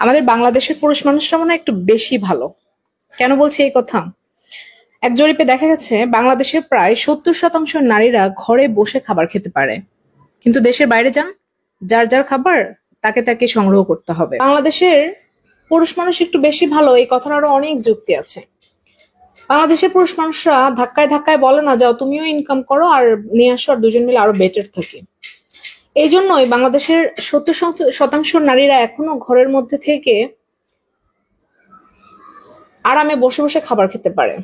আমাদের বাংলাদেশের পুরুষ মানুষরা মনে হয় একটু বেশি ভালো। কেন বলছি এই কথা? এক জরিপে দেখা গেছে বাংলাদেশের প্রায় 70% নারীরা ঘরে বসে খাবার খেতে পারে, কিন্তু দেশের বাইরে যান, যার যার খাবার তাকে তাকে সংগ্রহ করতে হবে। বাংলাদেশের পুরুষ মানুষ একটু বেশি ভালো, এই কথার আরো অনেক যুক্তি আছে। বাংলাদেশের পুরুষ মানুষরা ধাক্কায় ধাক্কায় বলে না, যাও তুমিও ইনকাম করো আর নিয়ে আসো, আর দুজন মিলে আরো বেটার থাকি। এই জন্যই বাংলাদেশের 70% নারীরা এখনো ঘরের মধ্যে থেকে আরামে বসে বসে খাবার খেতে পারে,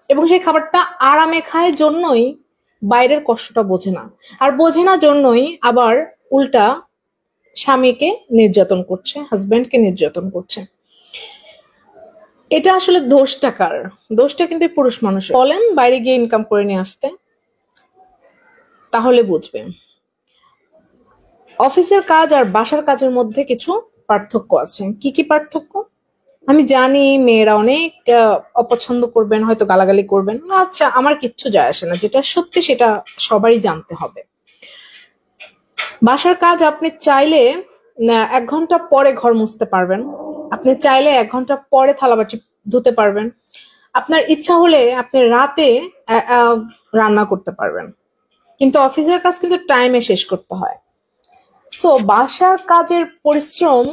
এবং সেই খাবারটা আরামে খায় জন্যই বাইরের কষ্টটা বোঝে না, আর বোঝে না জন্যই আবার উল্টা স্বামীকে নির্যাতন করছে, হাজবেন্ডকে নির্যাতন করছে। এটা আসলে দোষটা কার? দোষটা কিন্তু পুরুষ মানুষ। বলেন বাইরে গিয়ে ইনকাম করে নিয়ে আসতে, তাহলে বুঝবে। অফিসের কাজ আর বাসার কাজের মধ্যে কিছু পার্থক্য আছে। কি কি পার্থক্য? আমি জানি মেয়েরা অনেক অপছন্দ করবেন, হয়তো গালাগালি করবেন। আচ্ছা, আমার কিচ্ছু যায় আসে না, যেটা সত্যি সেটা সবারই জানতে হবে। বাসার কাজ আপনি চাইলে 1 ঘন্টা পরে ঘর মুছতে পারবেন, আপনি চাইলে 1 ঘন্টা পরে থালাবাটি ধুতে পারবেন, আপনার ইচ্ছা হলে আপনি রাতে রান্না করতে পারবেন। কিন্তু অফিসের কাজ কিন্তু টাইমে শেষ করতে হয়। সো বাসার কাজের পরিশ্রম